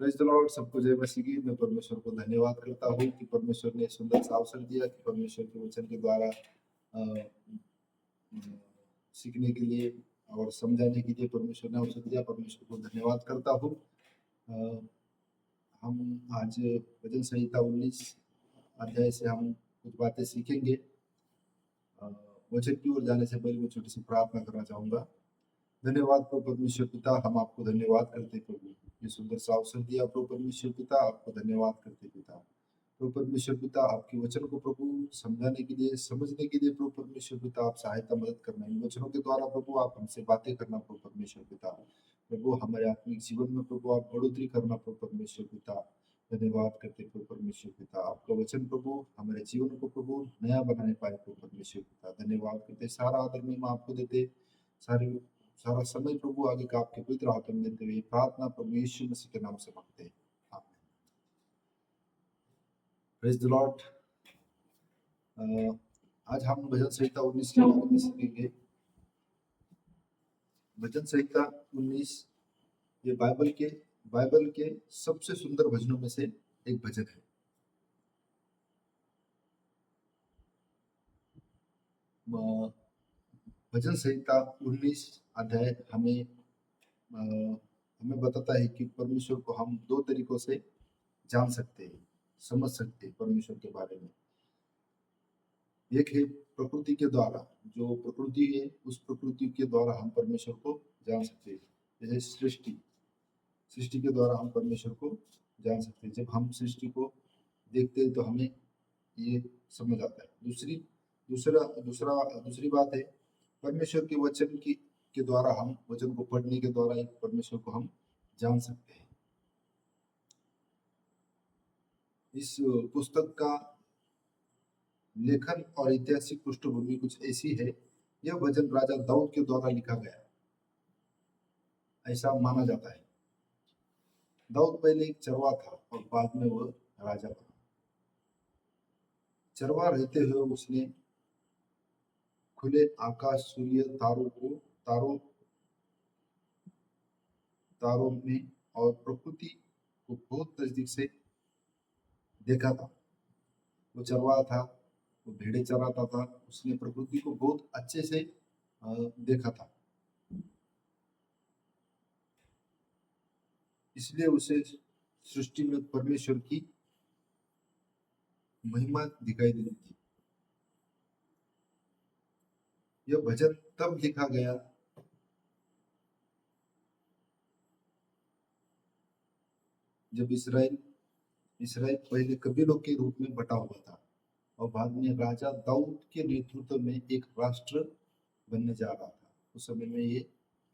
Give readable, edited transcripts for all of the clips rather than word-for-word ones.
Praise the Lord. सबको जय मसीह की। मैं परमेश्वर को धन्यवाद करता हूँ कि परमेश्वर ने सुंदर सा अवसर दिया कि परमेश्वर के वचन के द्वारा अ, सीखने के लिए और समझाने के लिए परमेश्वर ने अवसर दिया। परमेश्वर को धन्यवाद करता हूँ। अ, हम आज भजन संहिता 19 अध्याय से हम कुछ बातें सीखेंगे। अ, वचन की ओर जाने से पहले मैं छोटी सी प्रार्थना करना चाहूँगा। धन्यवाद प्रभु परमेश्वर पिता, हम आपको धन्यवाद करते प्रभु, ये सुंदर सा अवसर दिया प्रभु परमेश्वर पिता, आपको धन्यवाद करते पिता। प्रभु परमेश्वर पिता, आपके वचन को प्रभु समझाने के लिए, समझने के लिए प्रभु परमेश्वर पिता आप सहायता मदद करना। इन वचनों के द्वारा प्रभु आप हमसे बातें करना प्रभु परमेश्वर पिता। प्रभु हमारे आत्मिक जीवन में प्रभु आप बढ़ोतरी करना प्रभु परमेश्वर पिता। धन्यवाद करते प्रभु परमेश्वर पिता, आपका वचन प्रभु हमारे जीवन को प्रभु नया बनाने पाए प्रभु परमेश्वर पिता। धन्यवाद करते, सारा आदर में आपको देते, सारी सारा समय प्रभु आगे का आपके पवित्र हाथों में देते हुए प्रार्थना प्रभु यीशु मसीह के नाम से मांगते हैं, आमीन। Praise the Lord. आज हम भजन संहिता 19 के बारे में सीखेंगे। भजन संहिता 19 ये बाइबल के सबसे सुंदर भजनों में से एक भजन है। भजन संहिता 19 अध्याय हमें बताता है कि परमेश्वर को हम दो तरीकों से जान सकते हैं, समझ सकते हैं परमेश्वर के बारे में। एक है प्रकृति के द्वारा, जो प्रकृति है उस प्रकृति के द्वारा हम परमेश्वर को जान सकते हैं। जैसे सृष्टि के द्वारा हम परमेश्वर को जान सकते हैं। जब हम सृष्टि को देखते हैं तो हमें ये समझ आता है। दूसरी बात है परमेश्वर के वचन की के द्वारा, हम वचन को पढ़ने के द्वारा एक परमेश्वर को हम जान सकते हैं। इस पुस्तक का लेखन और ऐतिहासिक पृष्ठभूमि कुछ ऐसी है। यह भजन राजा दाऊद के द्वारा लिखा गया, ऐसा माना जाता है। दाऊद पहले एक चरवाहा था और बाद में वह राजा बना। चरवाहा रहते हुए उसने खुले आकाश, सूर्य, तारों में और प्रकृति को बहुत नजदीक से देखा था। वो चरवाहा था, वो भेड़े चराता था, उसने प्रकृति को बहुत अच्छे से देखा था। इसलिए उसे सृष्टि में परमेश्वर की महिमा दिखाई देती थी। यह भजन तब लिखा गया जब इसराइल पहले कबीलों के रूप में बटा हुआ था और बाद में राजा दाऊद के नेतृत्व में एक राष्ट्र बनने जा रहा था। उस समय में ये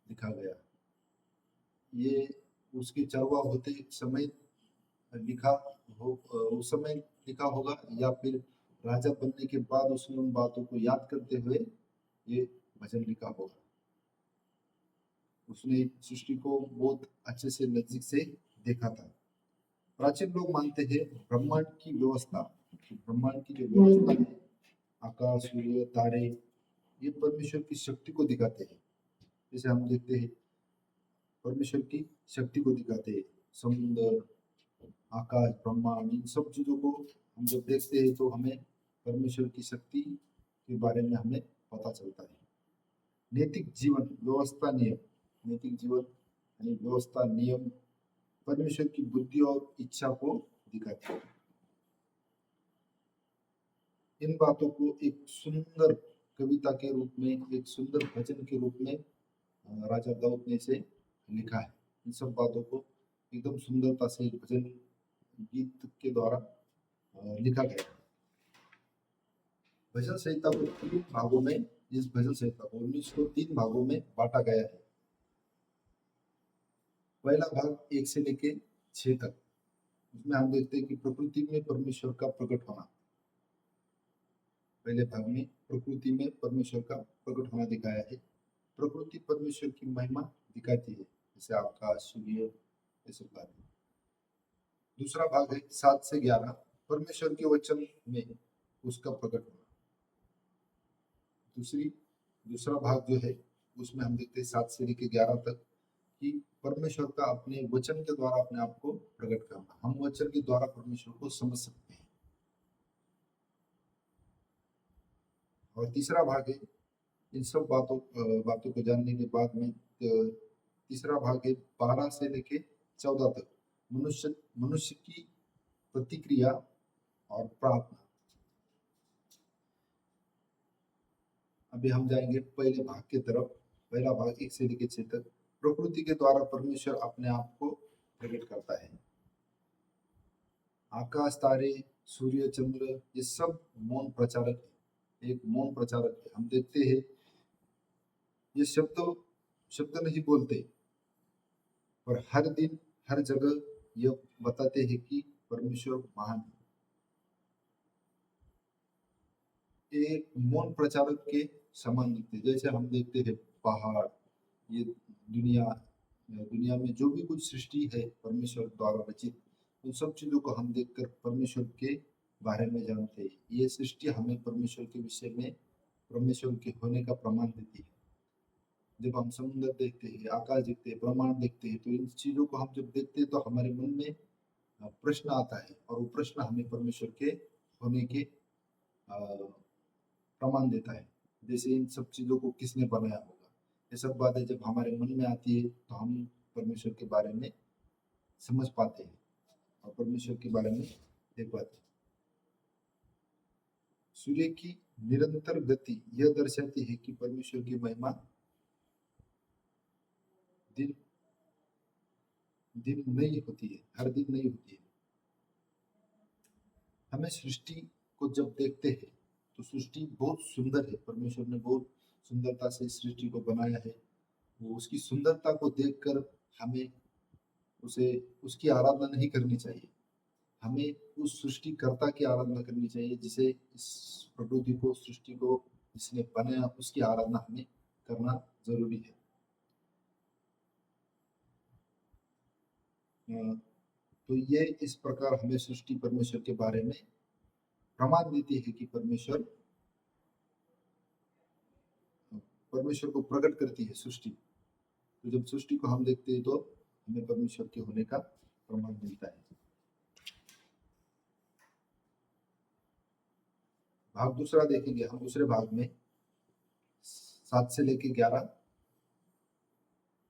लिखा गया। ये उसके चरवाहा होते समय लिखा हो, उस समय लिखा होगा या फिर राजा बनने के बाद उसने उन बातों को याद करते हुए ये भजन लिखा होगा। उसने सृष्टि को बहुत अच्छे से नजदीक से देखा था। प्राचीन लोग मानते हैं ब्रह्मांड की व्यवस्था, ब्रह्मांड की जो व्यवस्था है, आकाश, सूर्य, तारे, ये परमेश्वर की शक्ति को दिखाते हैं। जैसे हम देखते हैं परमेश्वर की शक्ति को दिखाते हैं। समुद्र, आकाश, ब्रह्मांड, इन सब चीजों को हम जब देखते हैं तो हमें परमेश्वर की शक्ति के बारे में हमें पता चलता है। नैतिक जीवन, व्यवस्था, नियम, नैतिक जीवन यानी व्यवस्था, नियम परमेश्वर की बुद्धि और इच्छा को दिखाते हैं। इन बातों को एक सुंदर कविता के रूप में, एक सुंदर भजन के रूप में राजा दाऊद ने इसे लिखा है। इन सब बातों को एकदम सुंदरता से भजन गीत के द्वारा लिखा गया। भजन संहिता को 3 भागों में, इस भजन संहिता को 19 को 3 भागों में बांटा गया है। पहला भाग 1 से लेके 6 तक, उसमें हम देखते हैं कि प्रकृति में परमेश्वर का प्रकट होना। पहले भाग में प्रकृति में परमेश्वर का प्रकट होना दिखाया है। प्रकृति परमेश्वर की महिमा दिखाती है, जैसे आकाश, सूर्य, ये सब बातें। दूसरा भाग है 7 से 11, परमेश्वर के वचन में उसका प्रकट होना। दूसरा भाग जो है उसमें हम देखते हैं 7 से लेकर 11 तक कि परमेश्वर का अपने वचन के द्वारा अपने आप को प्रकट करना। हम वचन के द्वारा परमेश्वर को समझ सकते हैं। और तीसरा भाग है, इन सब बातों को जानने के बाद में तीसरा भाग है 12 से लेके 14 तक, मनुष्य मनुष्य की प्रतिक्रिया और प्रार्थना। अभी हम जाएंगे पहले भाग की तरफ। पहला भाग 1 से लेके 6 तक। प्रकृति के द्वारा परमेश्वर अपने आप को प्रकट करता है। आकाश, तारे, सूर्य, चंद्र, ये सब मौन प्रचारक है, एक मौन प्रचारक है। हम देखते हैं ये शब्द नहीं बोलते, पर हर दिन हर जगह यह बताते हैं कि परमेश्वर महान है। एक मौन प्रचारक के समान दिखते, जैसे हम देखते हैं पहाड़, ये दुनिया में जो भी कुछ सृष्टि है परमेश्वर द्वारा रचित, उन सब चीजों को हम देखकर परमेश्वर के बारे में जानते हैं। ये सृष्टि हमें परमेश्वर के विषय में परमेश्वर के होने का प्रमाण देती है। जब हम समुद्र देखते हैं, आकाश देखते हैं, ब्रह्मांड देखते हैं, तो इन चीजों को हम जब देखते हैं तो हमारे मन में प्रश्न आता है, और वो प्रश्न हमें परमेश्वर के होने के प्रमाण देता है। जैसे इन सब चीजों को किसने बनाया होगा, ये सब बातें जब हमारे मन में आती है तो हम परमेश्वर के बारे में समझ पाते हैं और परमेश्वर के बारे में देख पाते हैं। सूर्य की निरंतर गति यह दर्शाती है कि परमेश्वर की महिमा दिन दिन नहीं होती है, हर दिन नहीं होती है। हमें सृष्टि को जब देखते हैं तो सृष्टि बहुत सुंदर है। परमेश्वर ने बहुत सुंदरता से सृष्टि को बनाया है। वो उसकी सुंदरता को देखकर हमें उसे उसकी आराधना नहीं करनी चाहिए, हमें उस सृष्टिकर्ता की आराधना करनी चाहिए, जिसे इस प्रकृति को, सृष्टि को जिसने बनाया, उसकी आराधना हमें करना जरूरी है। तो ये इस प्रकार हमें सृष्टि परमेश्वर के बारे में प्रमाण देती है कि परमेश्वर को प्रकट करती है सृष्टि। तो जब सृष्टि को हम देखते हैं तो हमें परमेश्वर के होने का प्रमाण मिलता है। भाग दूसरा देखेंगे हम। दूसरे भाग में 7 से लेके 11,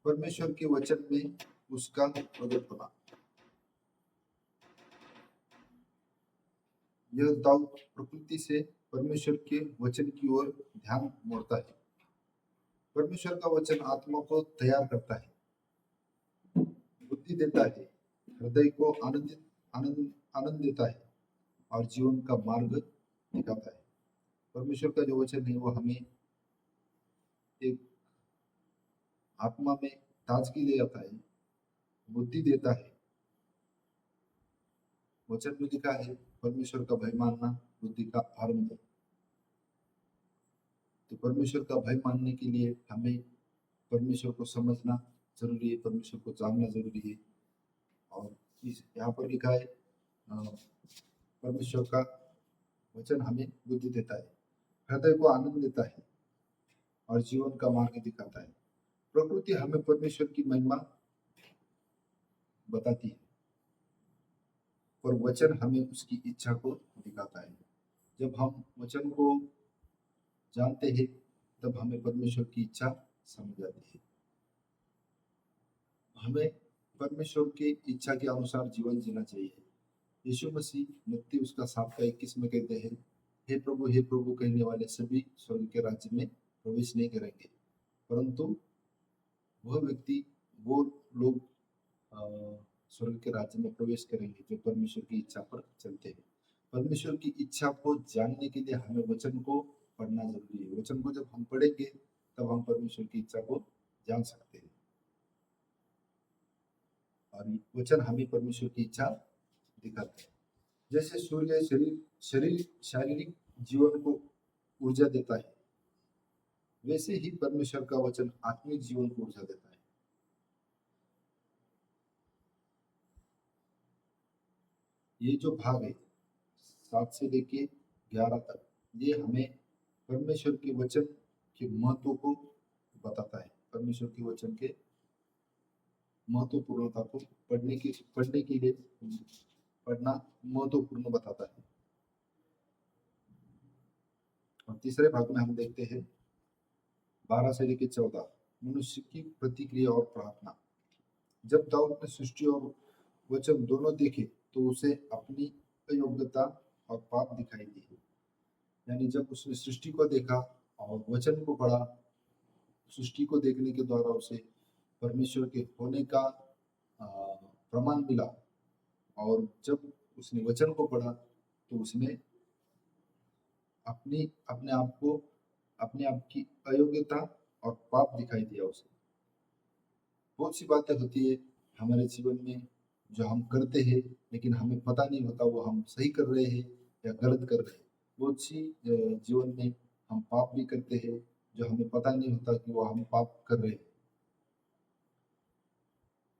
परमेश्वर के वचन में उसका प्रकट होना। यह दाऊद प्रकृति से परमेश्वर के वचन की ओर ध्यान मोड़ता है। परमेश्वर का वचन आत्मा को तैयार करता है, बुद्धि देता है, हृदय को आनंद देता है और जीवन का मार्ग दिखाता है। परमेश्वर का जो वचन है वो हमें एक आत्मा में ताजगी ले आता है, बुद्धि देता है। वचन में लिखा है परमेश्वर का भय मानना बुद्धि का आरंभ है। तो परमेश्वर का भय मानने के लिए हमें परमेश्वर को समझना जरूरी है, परमेश्वर को जानना जरूरी है। और इस यहाँ पर लिखा है परमेश्वर का वचन हमें बुद्धि देता है, हृदय को आनंद देता है और जीवन का मार्ग दिखाता है। प्रकृति हमें परमेश्वर की महिमा बताती है, और वचन हमें उसकी इच्छा को दिखाता है। जब हम वचन को जानते हैं तब हमें परमेश्वर की इच्छा समझ आती है। हमें परमेश्वर की इच्छा के अनुसार जीवन जीना चाहिए। यीशु मसीह मत्ती उसका 7:21 में कहते हैं, हे प्रभु कहने वाले सभी स्वर्ग के राज्य में प्रवेश नहीं करेंगे, परंतु वो लोग स्वर्ग के राज्य में प्रवेश करेंगे जो परमेश्वर की इच्छा पर चलते हैं। परमेश्वर की इच्छा को जानने के लिए हमें वचन को पढ़ना जरूरी है। वचन को जब हम पढ़ेंगे तब हम परमेश्वर की इच्छा को जान सकते हैं, और वचन हमें परमेश्वर की इच्छा दिखाता है। जैसे सूर्य शारीरिक जीवन को ऊर्जा देता है, वैसे ही परमेश्वर का वचन आत्मिक जीवन को ऊर्जा देता है। ये जो भाग है 7 से लेके 11 तक, ये हमें परमेश्वर के वचन के महत्व को बताता है। परमेश्वर के वचन के महत्वपूर्णता को पढ़ने के लिए पढ़ना महत्वपूर्ण बताता है। और तीसरे भाग में हम देखते हैं 12 से लेकर 14 मनुष्य की प्रतिक्रिया और प्रार्थना। जब दाऊद ने सृष्टि और वचन दोनों देखे तो उसे अपनी अयोग्यता और पाप दिखाई दिए। यानी जब उसने सृष्टि को देखा और वचन को पढ़ा, सृष्टि को देखने के द्वारा उसे परमेश्वर के होने का प्रमाण मिला, और जब उसने वचन को पढ़ा तो उसने अपने आप की अयोग्यता और पाप दिखाई दिया उसे। बहुत सी बातें होती है हमारे जीवन में जो हम करते हैं लेकिन हमें पता नहीं होता वो हम सही कर रहे हैं या गलत कर रहे हैं। बहुत सी जीवन में हम पाप भी करते हैं जो हमें पता नहीं होता कि वो हम पाप कर रहे हैं।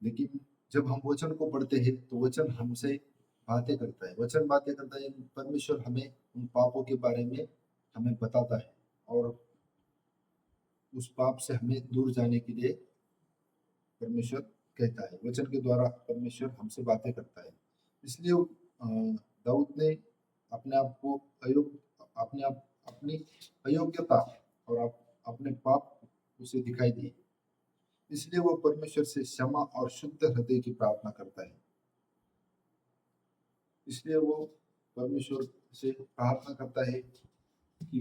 लेकिन जब हम वचन को पढ़ते हैं तो वचन हमसे बातें करता है, वचन बातें करता है। परमेश्वर हमें उन पापों के बारे में हमें बताता है और उस पाप से हमें दूर जाने के लिए परमेश्वर कहता है। वचन के द्वारा परमेश्वर हमसे बातें करता है। इसलिए दाऊद ने अपने आप को अपनी अयोग्यता और अपने पाप उसे दिखाई दिए। इसलिए वो परमेश्वर से क्षमा और शुद्ध हृदय की प्रार्थना करता है। इसलिए वो परमेश्वर से प्रार्थना करता है कि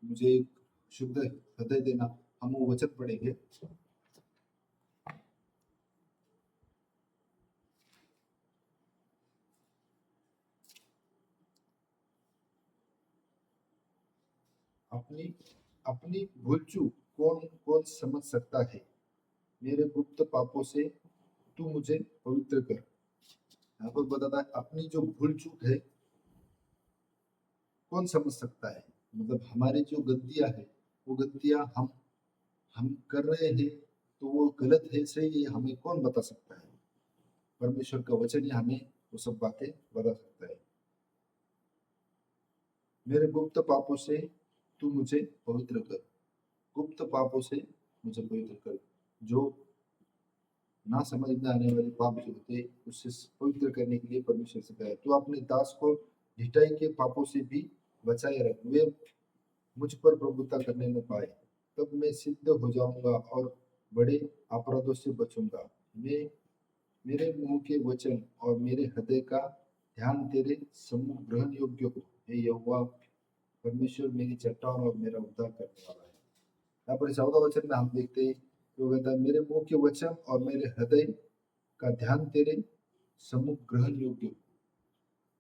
मुझे एक शुद्ध हृदय देना। हम वो वचन पढ़ेंगे। अपनी अपनी भूल चूक कौन कौन समझ सकता है, मेरे गुप्त पापों से तू मुझे पवित्र कर। यहाँ पर बताता है अपनी जो भूल चूक है कौन समझ सकता है, मतलब हमारी जो गलतियां है वो गलतियां हम कर रहे हैं तो वो गलत है सही है हमें कौन बता सकता है। परमेश्वर का वचन ही हमें वो सब बातें बता सकता है। मेरे गुप्त पापों से तू मुझे पवित्र कर। गुप्त पापों से मुझे पवित्र कर। जो ना समझ में आने वाले पाप जो होते उससे पवित्र करने के लिए परमेश्वर से कहे तू अपने दास को ढिठाई के पापों से भी बचाए रख, वे मुझ पर प्रभुता करने न पाए। तब मैं सिद्ध हो जाऊंगा और बड़े अपराधों से बचूंगा। मैं मेरे मुंह के वचन और मेरे हृदय का ध्यान तेरे सम्मुख ग्रहण योग्य हो। हे यहोवा परमेश्वर मेरी चट्टान और मेरा उद्धार करने वाला है। यहाँ पर 14 वचन में हम देखते हैं कि वो कहता है मेरे मुंह के वचन और मेरे हृदय का ध्यान तेरे सम्मुख ग्रहण योग्य हो।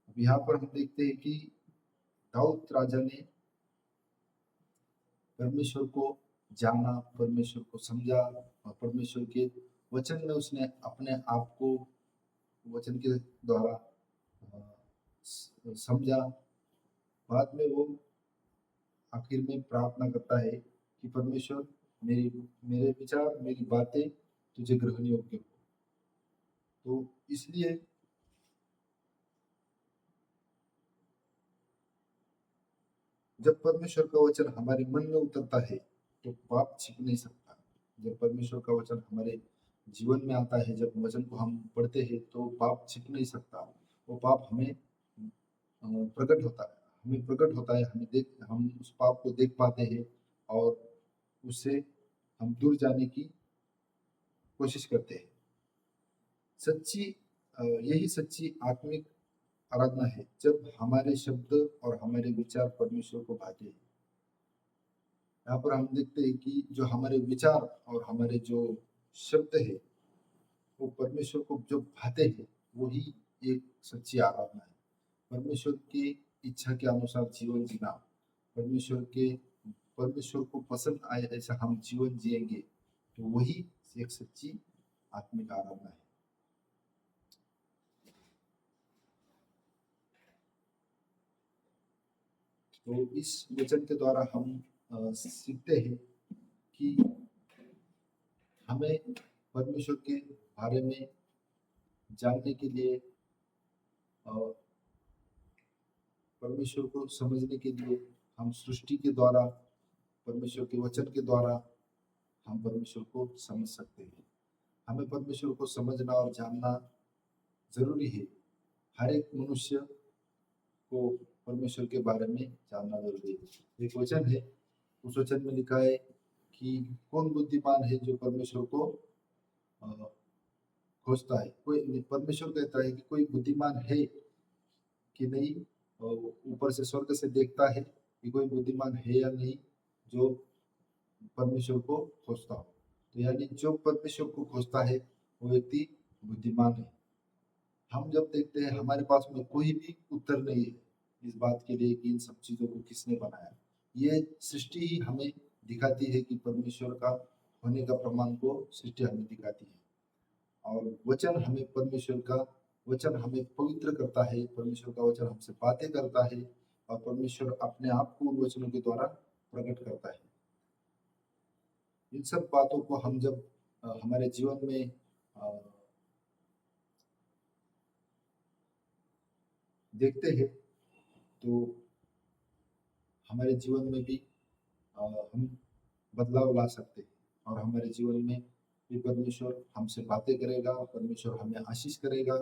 अब यहाँ पर हम देखते हैं कि दाऊद राजा ने परमेश्वर को जाना, परमेश्वर को समझा और परमेश्वर के वचन में उसने अपने आप को वचन के द्वारा समझा। बाद में वो आखिर में प्रार्थना करता है कि परमेश्वर मेरे विचार मेरी बातें तुझे ग्रहण योग्य हो। तो इसलिए जब परमेश्वर का वचन हमारे मन में उतरता है तो पाप छिप नहीं सकता। जब परमेश्वर का वचन हमारे जीवन में आता है, जब वचन को हम पढ़ते हैं तो पाप छिप नहीं सकता। वो पाप हमें प्रकट होता है, हम उस पाप को देख पाते हैं और उससे हम दूर जाने की कोशिश करते हैं। सच्ची यही सच्ची आत्मिक आराधना है जब हमारे शब्द और हमारे विचार परमेश्वर को भाते हैं। यहाँ पर हम देखते हैं कि जो हमारे विचार और हमारे जो शब्द है वो परमेश्वर को जो भाते हैं वही एक सच्ची आराधना है। परमेश्वर की इच्छा के अनुसार जीवन जीना, परमेश्वर के परमेश्वर को पसंद आए ऐसा हम जीवन जिएंगे तो वही एक सच्ची आत्मिक आराधना है। तो इस वचन के द्वारा हम सीखते हैं कि हमें परमेश्वर के बारे में जानने के लिए और परमेश्वर को समझने के लिए हम सृष्टि के द्वारा, परमेश्वर के वचन के द्वारा हम परमेश्वर को समझ सकते हैं। हमें परमेश्वर को समझना और जानना जरूरी है। हर एक मनुष्य को परमेश्वर के बारे में जानना जरूरी है। एक वचन है, उस वचन में लिखा है कि कौन बुद्धिमान है जो परमेश्वर को अ, खोजता है। कोई परमेश्वर कहता है कि कोई बुद्धिमान है कि नहीं, ऊपर से स्वर्ग से देखता है कि कोई बुद्धिमान है या नहीं जो परमेश्वर को खोजता हो। तो यानी जो परमेश्वर को खोजता है वो व्यक्ति बुद्धिमान है। हम जब देखते हैं हमारे पास में कोई भी उत्तर नहीं है इस बात के लिए कि इन सब चीजों को किसने बनाया। ये सृष्टि ही हमें दिखाती है कि परमेश्वर का होने का प्रमाण को सृष्टि हमें दिखाती है। और वचन हमें परमेश्वर का वचन हमें पवित्र करता है। परमेश्वर का वचन हमसे बातें करता है और परमेश्वर अपने आप को उन वचनों के द्वारा प्रकट करता है। इन सब बातों को हम जब हमारे जीवन में देखते हैं तो हमारे जीवन में भी हम बदलाव ला सकते हैं और हमारे जीवन में भी परमेश्वर हमसे बातें करेगा, परमेश्वर हमें आशीष करेगा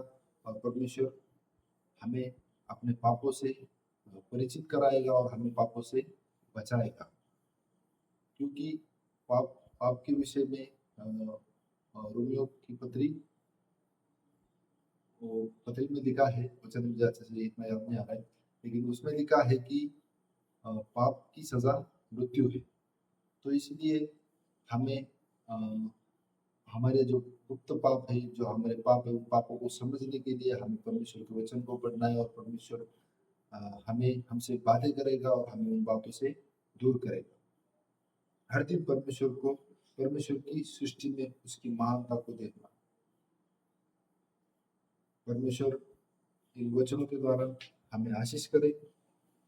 और परमेश्वर हमें अपने पापों से परिचित कराएगा और हमें पापों से बचाएगा। क्योंकि पाप पाप के विषय में रोमियो की पत्री में लिखा है, वचन मुझे अच्छे से इतना याद नहीं आ रहा है, लेकिन उसमें लिखा है कि पाप की सजा मृत्यु है। तो इसलिए हमें हमारे जो गुप्त पाप है, जो हमारे पाप है, उन पापों को समझने के लिए हमें परमेश्वर के वचन को पढ़ना है और परमेश्वर हमें हमसे बातें करेगा और हमें उन बातों से दूर करेगा। हर दिन परमेश्वर की सृष्टि में उसकी महानता को देखना। परमेश्वर इन वचनों के द्वारा हमें आशीष करे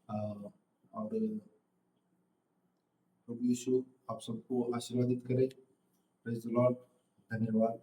और प्रभु यीशु आप सबको आशीर्वादित करे। Praise the Lord. धन्यवाद।